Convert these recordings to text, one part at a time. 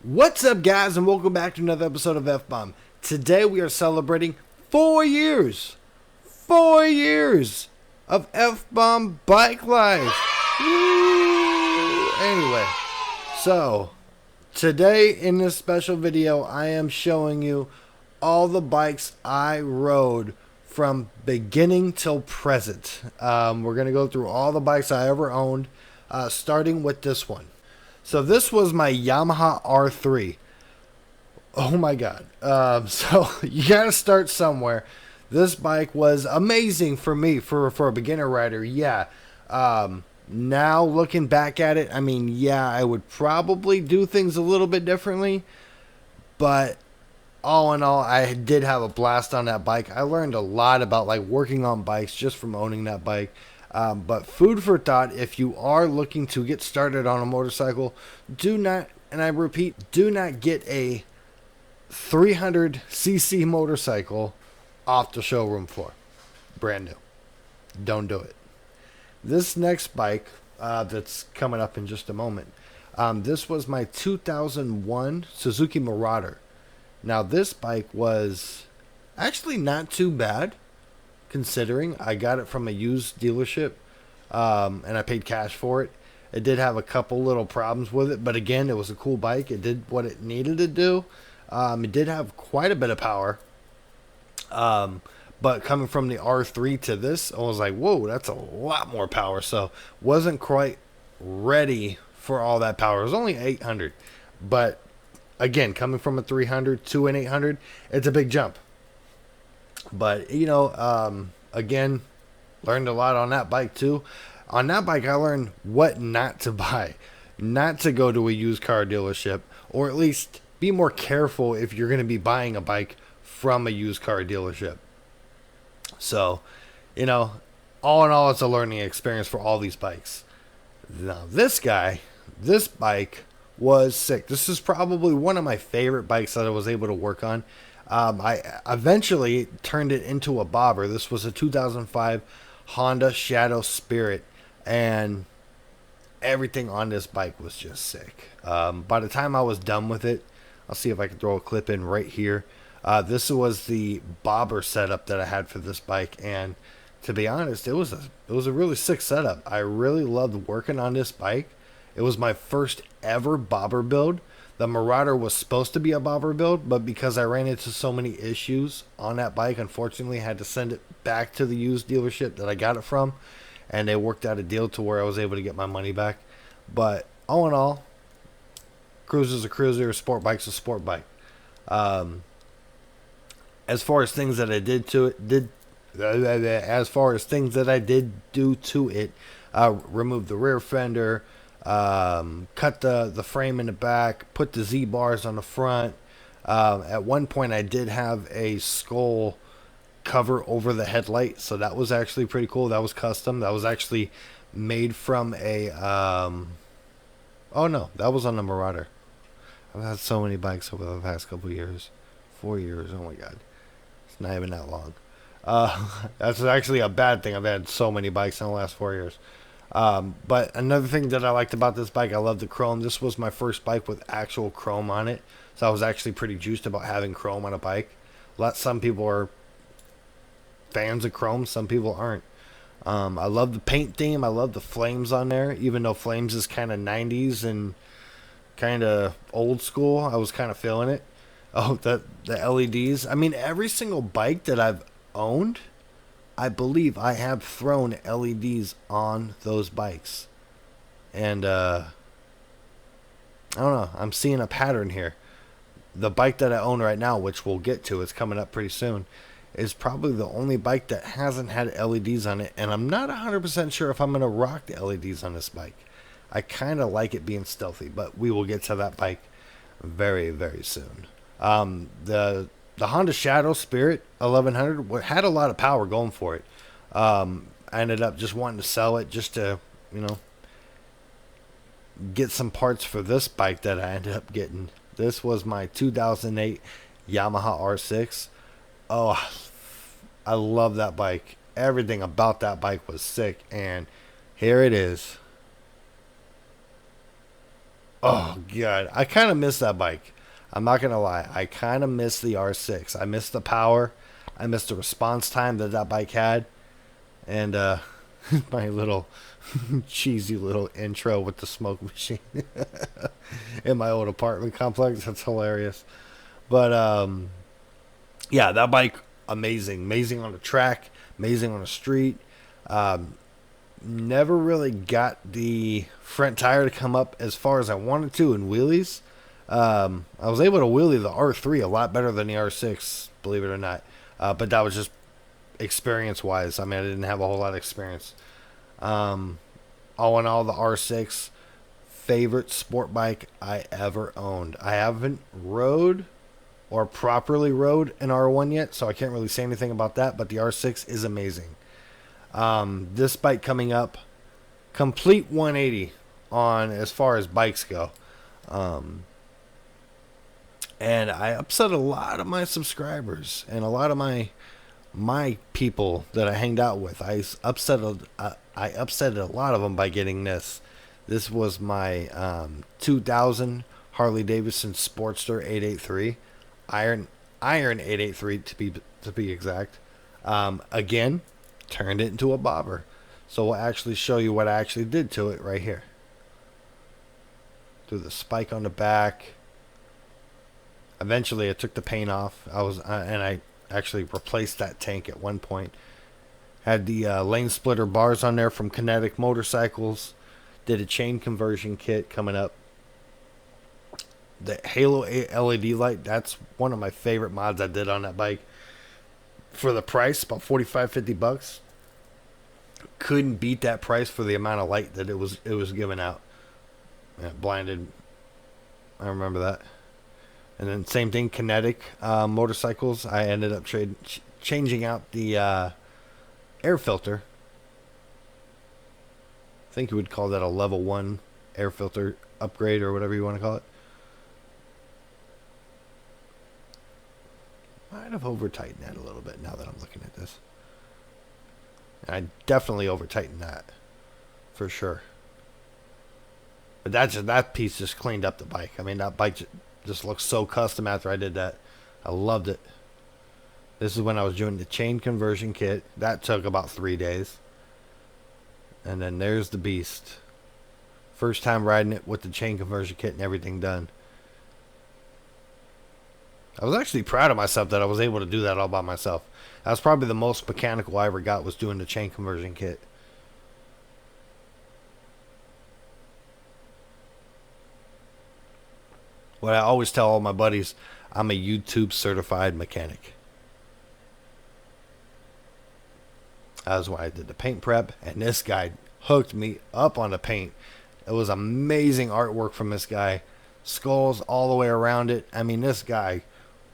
What's up, guys, and welcome back to another episode of F-Bomb. Today we are celebrating 4 years. 4 years of Fbombbikelife. Anyway, so today in this special video, I am showing you all the bikes I rode from beginning till present. We're going to go through all the bikes I ever owned, starting with this one. So this was my Yamaha R3. Oh my god. So you gotta start somewhere. This bike was amazing for me for a beginner rider. Yeah. Now looking back at it, I mean, yeah, I would probably do things a little bit differently. But all in all, I did have a blast on that bike. I learned a lot about like working on bikes just from owning that bike. But food for thought, if you are looking to get started on a motorcycle, do not, and I repeat, do not get a 300cc motorcycle off the showroom floor. Brand new. Don't do it. This next bike that's coming up in just a moment, this was my 2001 Suzuki Marauder. Now, this bike was actually not too bad, considering I got it from a used dealership, and I paid cash for it. It did have a couple little problems with it, but again, it was a cool bike. It did what it needed to do. It did have quite a bit of power, but coming from the R3 to this, I was like, whoa, that's a lot more power. So wasn't quite ready for all that power. It was only 800, but again, coming from a 300 to an 800, it's a big jump. But, you know, again, learned a lot on that bike too. On that bike, I learned what not to buy. Not to go to a used car dealership, or at least be more careful if you're going to be buying a bike from a used car dealership. So, you know, all in all, it's a learning experience for all these bikes. Now, this bike was sick. This is probably one of my favorite bikes that I was able to work on. I eventually turned it into a bobber. This was a 2005 Honda Shadow Spirit, and everything on this bike was just sick. By the time I was done with it, I'll see if I can throw a clip in right here. This was the bobber setup that I had for this bike, and to be honest, it was a really sick setup. I really loved working on this bike. It was my first ever bobber build. The Marauder was supposed to be a bobber build, but because I ran into so many issues on that bike, unfortunately, I had to send it back to the used dealership that I got it from, and they worked out a deal to where I was able to get my money back. But all in all, cruiser's a cruiser, a sport bike's a sport bike. As far as things that I did to it, as far as things that I did do to it, remove the rear fender, cut the frame in the back, put the Z bars on the front. At one point I did have a skull cover over the headlight, so that was actually pretty cool. That was custom. That was actually made from a oh no, that was on the Marauder. I've had so many bikes over the past couple of years. 4 years, oh my god, it's not even that long. That's actually a bad thing. I've had so many bikes in the last 4 years. But another thing that I liked about this bike, I love the chrome. This was my first bike with actual chrome on it, so I was actually pretty juiced about having chrome on a bike. Some people are fans of chrome, some people aren't. I love the paint theme. I love the flames on there, even though flames is kind of 90s and kind of old school. I was kind of feeling it. Oh, the LEDs. I mean, every single bike that I've owned, I believe I have thrown LEDs on those bikes. And, I don't know. I'm seeing a pattern here. The bike that I own right now, which we'll get to, it's coming up pretty soon, is probably the only bike that hasn't had LEDs on it. And I'm not 100% sure if I'm going to rock the LEDs on this bike. I kind of like it being stealthy, but we will get to that bike very, very soon. The Honda Shadow Spirit 1100 had a lot of power going for it. I ended up just wanting to sell it just to, you know, get some parts for this bike that I ended up getting. This was my 2008 Yamaha R3. Oh, I love that bike. Everything about that bike was sick, and here it is. Oh god, I kind of miss that bike. I'm not gonna lie, I kind of miss the R6. I miss the power. I miss the response time that that bike had, and my little cheesy little intro with the smoke machine in my old apartment complex. That's hilarious. But yeah, that bike, amazing on the track, amazing on the street. Never really got the front tire to come up as far as I wanted to in wheelies. I was able to wheelie the R3 a lot better than the R6, believe it or not. But that was just experience-wise. I mean, I didn't have a whole lot of experience. All in all, the R6, favorite sport bike I ever owned. I haven't rode or properly rode an R1 yet, so I can't really say anything about that, but the R6 is amazing. This bike coming up, complete 180 on as far as bikes go. And I upset a lot of my subscribers and a lot of my people that I hanged out with. I upset a lot of them by getting this. This was my 2000 Harley Davidson Sportster 883, iron 883 to be exact. Again, turned it into a bobber. So we'll actually show you what I actually did to it right here. Threw the spike on the back. Eventually, I took the paint off. And I actually replaced that tank at one point. Had the lane splitter bars on there from Kinetic Motorcycles. Did a chain conversion kit coming up. The Halo LED light, that's one of my favorite mods I did on that bike. For the price, about $45-50. Couldn't beat that price for the amount of light that it was giving out. And it blinded. I remember that. And then same thing, Kinetic motorcycles. I ended up changing out the air filter. I think you would call that a level 1 air filter upgrade or whatever you want to call it. Might have over-tightened that a little bit now that I'm looking at this. I definitely over-tightened that. For sure. But that piece just cleaned up the bike. I mean, that bike just looks so custom after I did that. I loved it. This is when I was doing the chain conversion kit. That took about 3 days. And then there's the beast. First time riding it with the chain conversion kit and everything done. I was actually proud of myself that I was able to do that all by myself. That was probably the most mechanical I ever got, was doing the chain conversion kit. What I always tell all my buddies, I'm a YouTube certified mechanic. That was when I did the paint prep, and this guy hooked me up on the paint. It was amazing artwork from this guy. Skulls all the way around it. I mean, this guy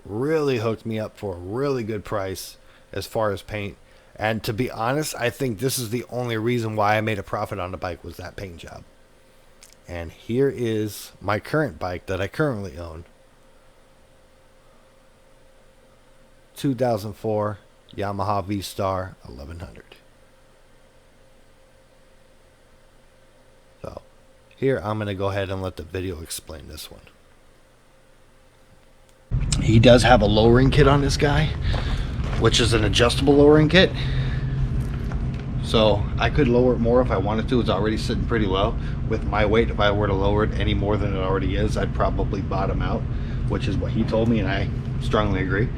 really hooked me up for a really good price as far as paint. And to be honest, I think this is the only reason why I made a profit on the bike, was that paint job. And here is my current bike that I currently own. 2004 Yamaha V-Star 1100. So here I'm going to go ahead and let the video explain this one. He does have a lowering kit on this guy, which is an adjustable lowering kit. So I could lower it more if I wanted to. It's already sitting pretty low. With my weight, if I were to lower it any more than it already is, I'd probably bottom out, which is what he told me, and I strongly agree.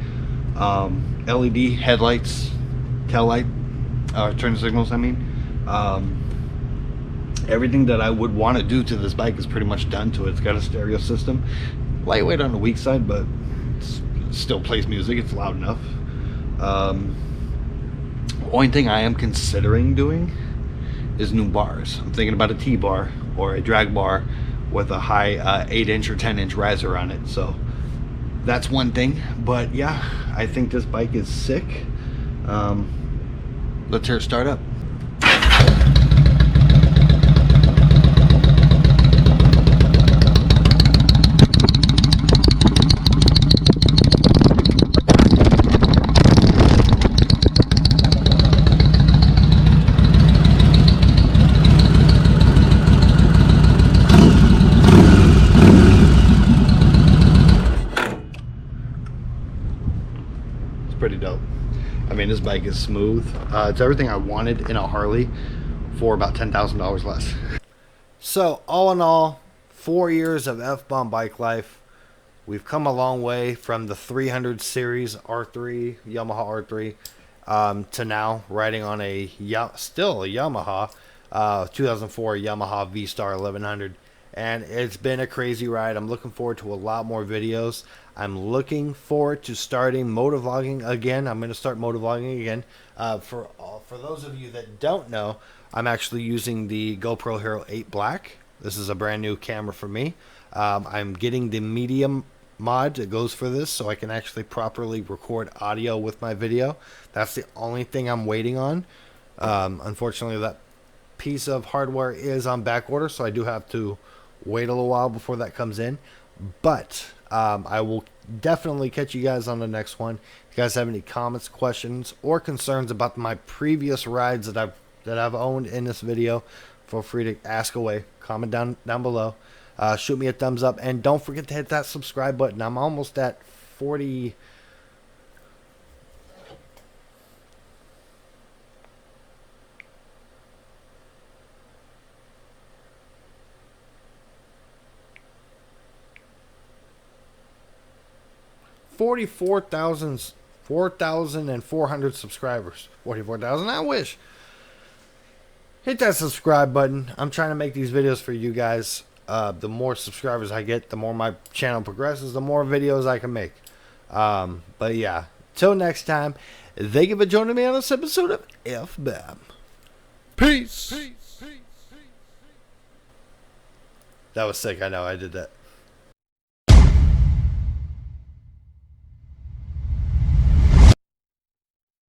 LED headlights, tail light, turn signals, I mean. Everything that I would want to do to this bike is pretty much done to it. It's got a stereo system. Lightweight on the weak side, but it still plays music. It's loud enough. Only thing I am considering doing is new bars. I'm thinking about a T-bar or a drag bar with a high 8-inch or 10-inch riser on it. So that's one thing. But yeah, I think this bike is sick. Let's hear it start up. dope. I mean, this bike is smooth. It's everything I wanted in a Harley for about $10,000 less. So all in all, 4 years of Fbombbikelife. We've come a long way from the 300 series R3, Yamaha R3, to now riding on still a Yamaha, 2004 Yamaha V-Star 1100. And it's been a crazy ride. I'm looking forward to a lot more videos. I'm looking forward to starting motovlogging again. I'm going to start motovlogging again. For those of you that don't know, I'm actually using the GoPro Hero 8 Black. This is a brand new camera for me. I'm getting the medium mod that goes for this, so I can actually properly record audio with my video. That's the only thing I'm waiting on. Unfortunately, that piece of hardware is on back order, so I do have to wait a little while before that comes in. But I will definitely catch you guys on the next one. If you guys have any comments, questions, or concerns about my previous rides that I've owned in this video, feel free to ask away. Comment down below. Shoot me a thumbs up, and don't forget to hit that subscribe button. I'm almost at 40. $44,400 subscribers. 44,000. I wish. Hit that subscribe button. I'm trying to make these videos for you guys. The more subscribers I get, the more my channel progresses, the more videos I can make. But yeah, till next time, thank you for joining me on this episode of FBOMB. Peace. That was sick. I know I did that.